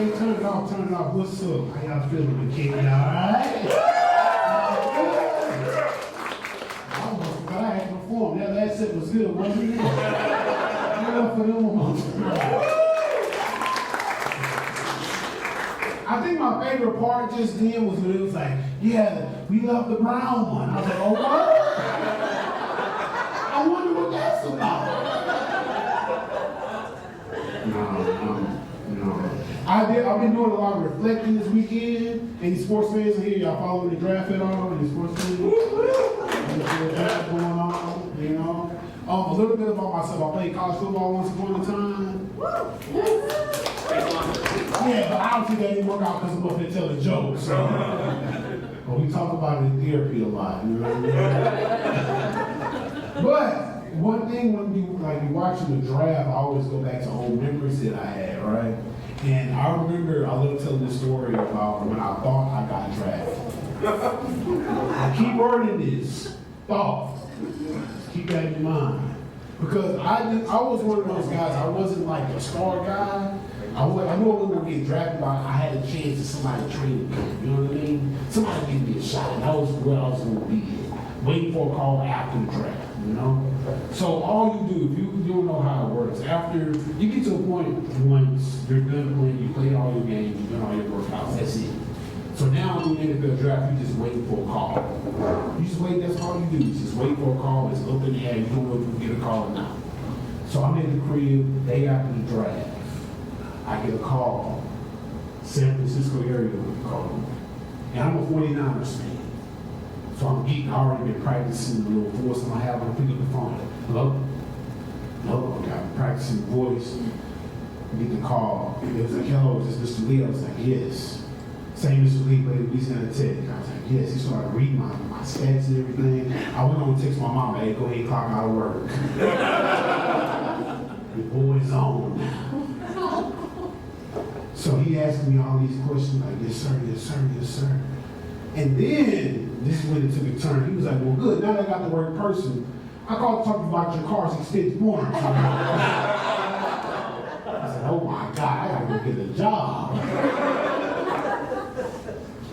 Okay, turn it off. What's up? How y'all feeling, McKinney? All right? I almost forgot I had to perform. That last set was good, wasn't it? Give it up for them. I think my favorite part just then was when it was like, yeah, we love the brown one. I was like, oh, what? I wonder what that's about. No. I've been doing a lot of reflecting this weekend. Any sports fans here? Y'all following the draft at all? Any sports fans? What's going on? You know? A little bit about myself. I played college football once upon a time. Yeah, but I don't think that didn't work out because I'm up there telling jokes. So. But we talk about it in therapy a lot. You know what I mean? But one thing when you're watching the draft, I always go back to old memories that I had, right? And I remember, I love telling this story about when I thought I got drafted. I keep wording this, thought. Just keep that in mind. Because I was one of those guys, I wasn't like a star guy. I knew I wasn't going to get drafted, but I had a chance of somebody training me. You know what I mean? Somebody give me a shot, and that was where I was going to be. Waiting for a call after the draft, you know? So all you do, if you don't know how it works, after you get to a point once you're done playing, you played all your games, you've done all your workouts, that's it. So now in the NFL draft, you just wait for a call. You just wait, that's all you do. You just wait for a call, it's up in the air, you don't know if you get a call or not. So I'm in the crib, day after the draft. I get a call, San Francisco area call, and I'm a 49ers fan. So I'm geeking, I already been practicing the little voice I have when I pick up the phone. Hello? Hello? Okay, I'm practicing the voice. I get the call. It was like, hello, is this Mr. Lee? I was like, yes. Same Mr. Lee, but he's gonna Tech. I was like, yes. He started reading my stats and everything. I went on to text my mom, hey, go ahead and clock out of work. The boy's on now. So he asked me all these questions, like, yes, sir, yes, sir, yes, sir. And then, this is when it took a turn. He was like, well, good, now that I got the right person, I called to talk about your car's extended warranty. I said, oh my God, I gotta go get a job.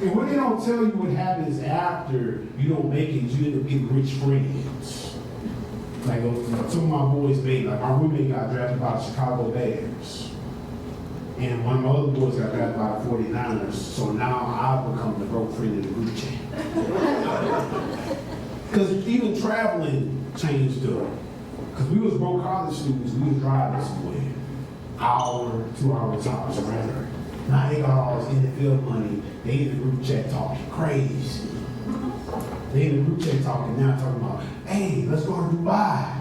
And when they don't tell you what happens after you don't make it, you end up getting rich friends. Like, some of my boys made, like my roommate got drafted by the Chicago Bears. And one of my other boys got drafted by the 49ers. So now I've become the broke friend of the group chat. Because even traveling changed up. Because we was broke college students, we was driving somewhere. Hour, 2 hours tops, right? Now they got all this NFL money. They in the group chat talking crazy. They in the group chat talking about, hey, let's go to Dubai.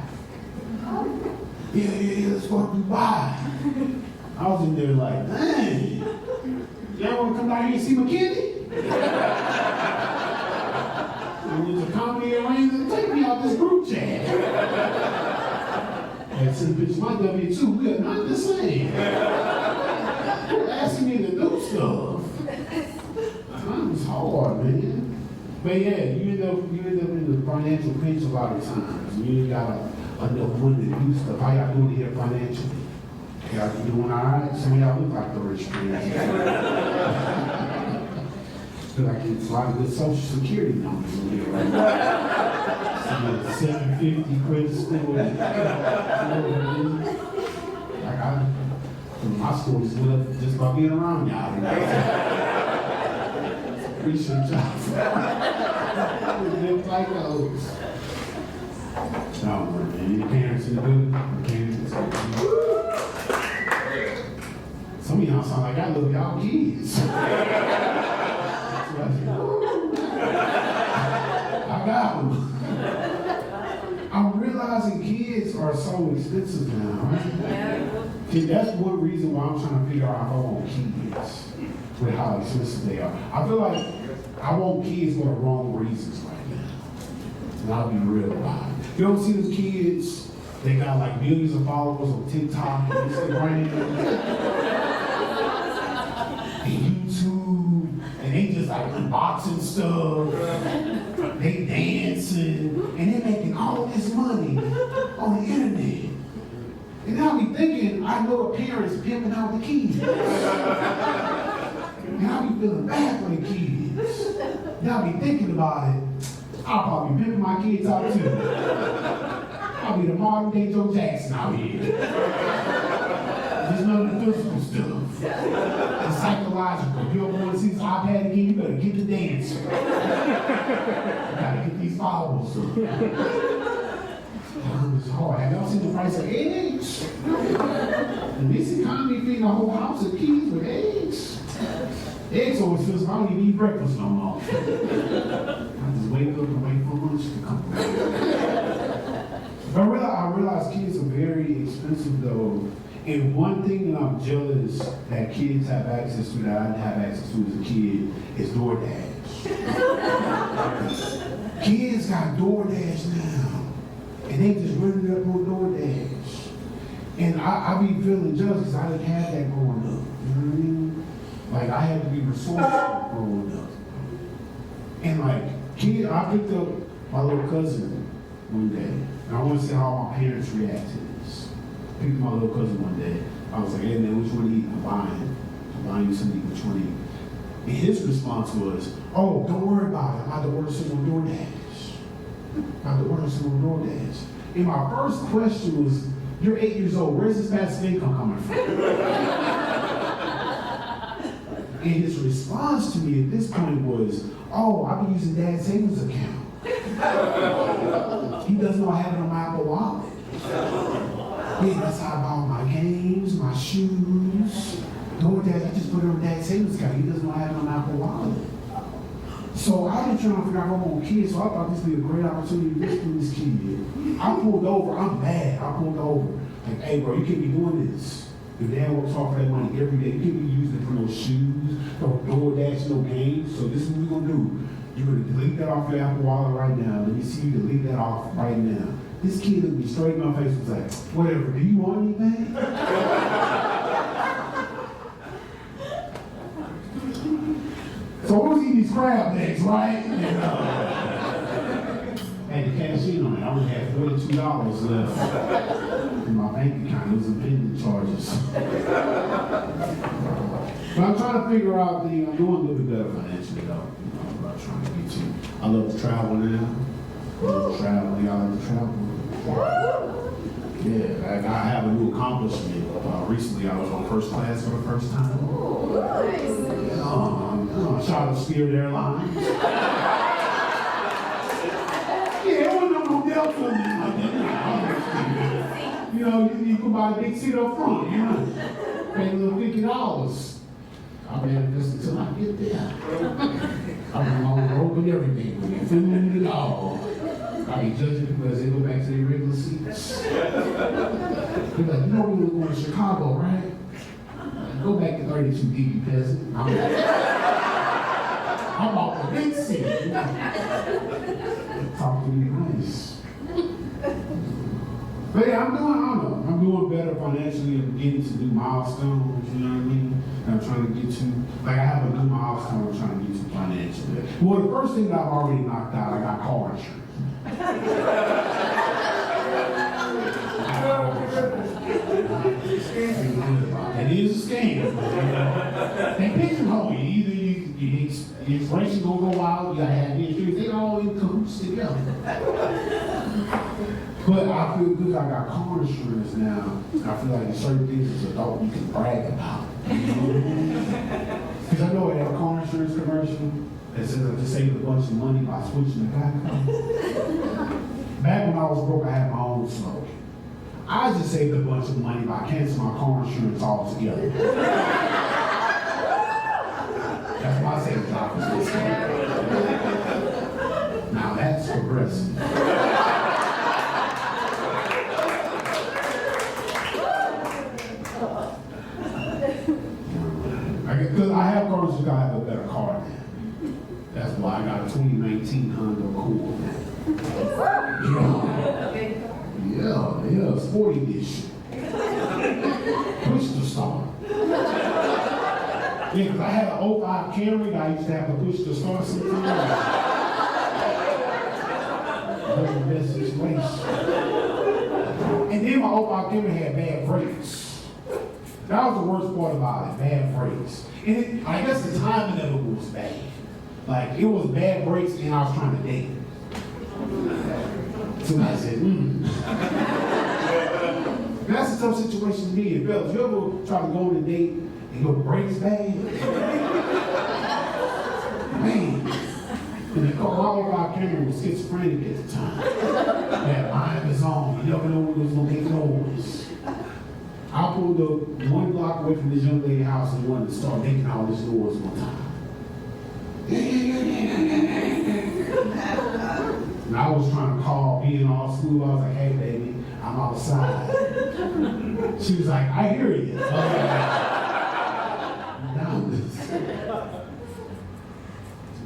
Yeah, let's go to Dubai. I was in there like, dang, y'all want to come down here and see McKinney? And there's a comedy Areana, take me out this group chat. And send the bitch my W-2, we are not the same. They're asking me to do stuff. Time's hard, man. But yeah, you end up in the financial pinch a lot of times. You ain't got enough money to do stuff. How y'all doing here financially? Y'all doing all right? Some of y'all look like the rich friends. Feel like it's a lot of good Social Security numbers in here right now. Some 750 credit score. My score just went up just by being around y'all. Appreciate y'all. Live like those. No, man. Any parents in the building? Parents? Some of y'all sound like I love y'all kids. I got them. I'm realizing kids are so expensive now, right? Yeah. See, that's one reason why I'm trying to figure out if I want kids, with how expensive they are. I feel like I want kids for the wrong reasons right now. And I'll be real about it. You don't see those kids, they got like millions of followers on TikTok and Instagram and YouTube, and they just like unboxing stuff, they dancing, and they're making all this money on the internet. And I'll be thinking, I know the parents pimping out the kids. And I'll be feeling bad for the kids. And I'll be thinking about it. I'll probably be pimping my kids out too. I'll be the modern day Joe Jackson out here. Just none of the physical stuff. The psychological. If you ever want to see this iPad again, you better get the dance. You gotta get these followers. It's hard. Have y'all seen the price of eggs? In this economy, feeding a whole house of kids with eggs. Eggs always feels like I don't even eat breakfast no more. I just wake up and wait for lunch to come. But I realize kids are very expensive though. And one thing that I'm jealous that kids have access to that I didn't have access to as a kid is DoorDash. Kids got DoorDash now. And they just running up on DoorDash. And I be feeling jealous because I didn't have that growing up. You know what I mean? Like, I had to be resourceful growing up. And like, I picked up my little cousin one day. And I want to see how my parents react to this. I picked up my little cousin one day. I was like, hey man, which one to eat? I'm buying you something, which one to eat? And his response was, oh, don't worry about it. I'm about to order some on DoorDash. And my first question was, you're 8 years old, where's this passive income coming from? And his response to me at this point was, oh, I've been using Dad's savings account. He doesn't know I have it on my Apple Wallet. Yeah, that's how I buy all my games, my shoes. DoorDash, I just put it on Dad's savings account. He doesn't know I have it on my Apple Wallet. So I've been trying to figure out how I'm on kids, so I thought this would be a great opportunity to listen to this kid. I pulled over, I'm mad, I pulled over. Like, hey bro, you can't be doing this. Your dad works hard for that money every day. You can't be using it for no shoes, no DoorDash, no games. So this is what we're gonna do. You're gonna delete that off your Apple Wallet right now. Let me see you delete that off right now. This kid looked me straight in my face and was like, whatever, do you want anything? So I was eating these crab legs, right? And had the cash in on it. I only had $42 left in my bank account. It was impending charges. But I'm trying to figure out things. I'm doing a little bit better financially though. I'm not trying to get you. I love to travel now. I love to travel. Y'all like to travel? Yeah, I have a new accomplishment. Recently I was on first class for the first time. Shout out to Spirit Airlines. Yeah, it wasn't no Delta. You know, you can buy a big seat up front, you know. Pay a little $50. I'll be this until I get there. I'll be on the road with everything. When you're filming it all. I'll be judging people as they go back to their regular seats. They're like, you know we were going to Chicago, right? Go back to 32D, you peasant. I'm off the big seat. Talk to me nice. But yeah, I'm doing better financially and getting to do milestones, you know what I mean? I'm trying to get to, like I have a new milestone I'm trying to get to financially. Well, the first thing that I've already knocked out, I got car insurance. It is a scam. They pigeonhole you. Either your inflation gonna go wild, you gotta have insurance. They all in cahoots together. But I feel good I got car insurance now. I feel like there's certain things as an adult you can brag about. Because I know I have a car insurance commercial that says I just saved a bunch of money by switching to Geico. Back when I was broke, I had my own slogan. I just saved a bunch of money by canceling my car insurance altogether. That's my savings office. Now that's progressive. Because I have cars who have a better car now. That's why I got a 2019 Honda Accord. Yeah, sporty edition. Push to start. Yeah, because I had an 05 Camry that I used to have to push to start sometimes. That was the best situation. And then my old Alchemy had bad brakes. That was the worst part about it, bad brakes. And I guess the timing of it was bad. Like, it was bad brakes and I was trying to date. So I said, That's a tough situation to be in. Fellas, you ever try to go on a date and your brakes bad? Man. And the all of our camera was schizophrenic at the time. That line is on. You never know when it was going to get noise. I pulled up 1 block away from this young lady's house and wanted to start making all this noise one time. And I was trying to call, being all school. I was like, hey, baby, I'm outside. She was like, I hear you.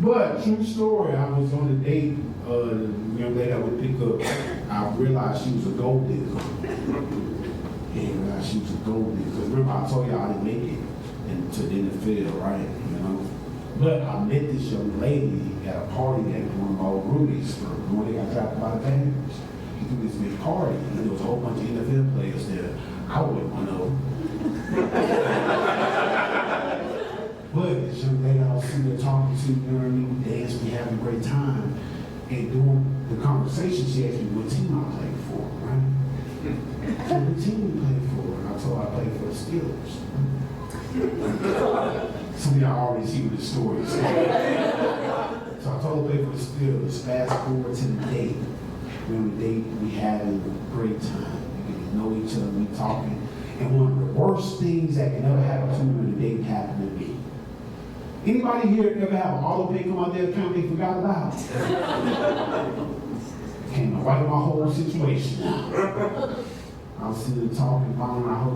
But, true story, I was on a date, the young lady I would pick up, I realized she was a gold digger. And realized she was a gold digger. Because remember, I told you I didn't make it into the NFL, right? You know? But I met this young lady at a party that one of my old roomies for when they got drafted by the Panthers. He threw this big party, and there was a whole bunch of NFL players there. I wasn't one of them. But this young lady I was sitting there talking to, you know what I mean? We danced, we having a great time. And during the conversation, she asked me what team I played for, right? So what team we played for? And I told her I played for the Steelers. Some of y'all already see what the story is. So I told her I played for the Steelers. Fast forward to the date. When the date, we having a great time. We get to know each other, we talking. And one of the worst things that can ever happen to me when the date happened to me. Anybody here ever have an auto pay come out their account they forgot about? Came right in my whole situation now. I was sitting there talking, following our whole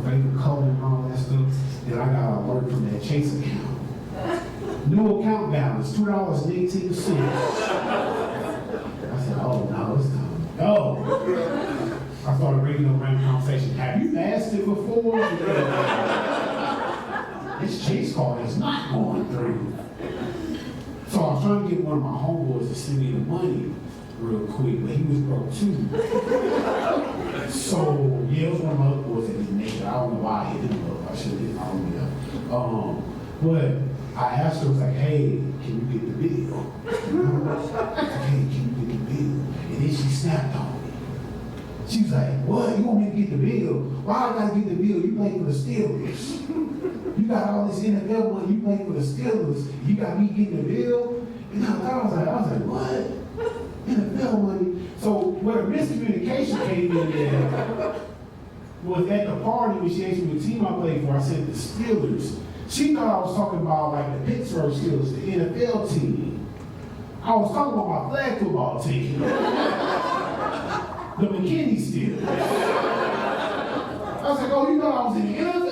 favorite color and all that stuff. Then I got an alert from that Chase account. New account balance, $2.18. I said, oh no, it's time to go. I started bringing up random conversation. Have you fasted before? This Chase card is not going through. So I was trying to get one of my homeboys to send me the money real quick, but he was broke too. So yeah, it was one of my other boys that didn't make it. I don't know why he didn't look. I should have did. I don't know. But I asked her, I was like, hey, can you get the bill? I was like, hey, can you get the bill? And then she snapped on me. She was like, what? You want me to get the bill? Why I gotta get the bill? You play for the Steelers. You got all this NFL money, you play for the Steelers. You got me getting the bill? And I was like, what? NFL money? So where the miscommunication came in there was at the party when she asked me what team I played for. I said the Steelers. She thought I was talking about like the Pittsburgh Steelers, the NFL team. I was talking about my flag football team. The McKinney Steelers. I was like, oh, you know I was in the NFL?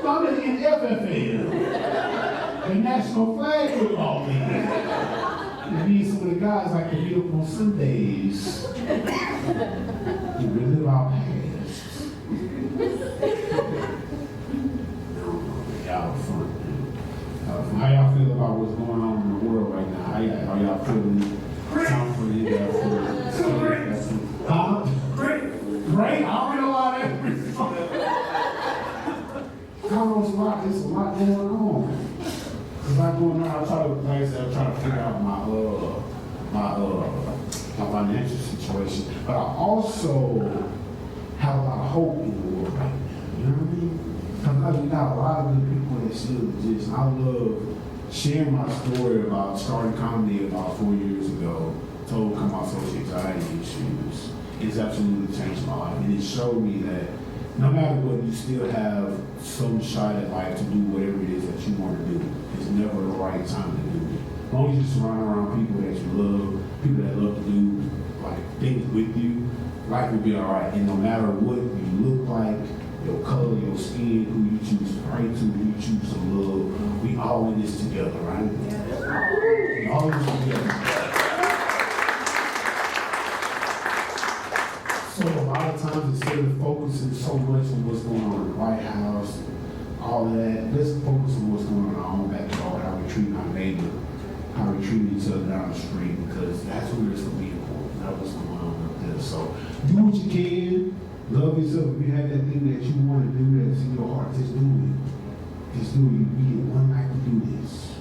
I'm in the FFL. The National Flag Football League. And me and some of the guys like to meet up on Sundays. We relive our past. Y'all fun. How y'all feel about what's going on in the world right now? How y'all feeling? Confident? Huh? Great. Great? I don't know why that is. There's a lot going on. There's a lot going on. I try to, like I said, I'm trying to figure out my financial situation, but I also have a lot of hope in the world right now. You know what I mean? Because we got a lot of good people that still exist. And I love sharing my story about starting comedy about 4 years ago. Told come my social anxiety issues. It's absolutely changed my life, and it showed me that no matter what, you still have some shot at life to do whatever it is that you want to do. It's never the right time to do it. As long as you surround around people that you love, people that love to do like things with you, life will be all right. And no matter what you look like, your color, your skin, who you choose to pray to, who you choose to love, we all in this together, right? We all in this together. So a lot of times instead of focusing so much on what's going on in the White House, all of that, let's focus on what's going on in our own backyard, how we treat our neighbor, how we treat each other down the street, because that's what it's going to be important. about what's going on up there. So do what you can. Love yourself. If you have that thing that you want to do that's in your heart, just do it. Just do it. We get one night to do this.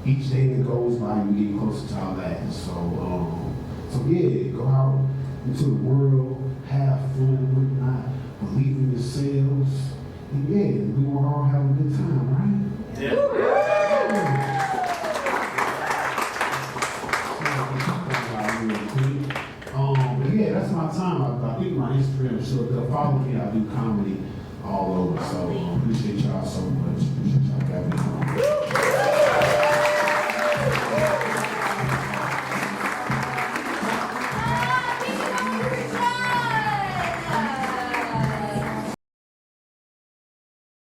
Each day that goes by, you get closer to our last. So yeah, go out into the world, have fun and whatnot, believe in yourselves, and yeah, we will all have a good time, right? Yeah. But yeah, that's my time. I think my Instagram show. Follow me. I do comedy all over. So appreciate y'all so much.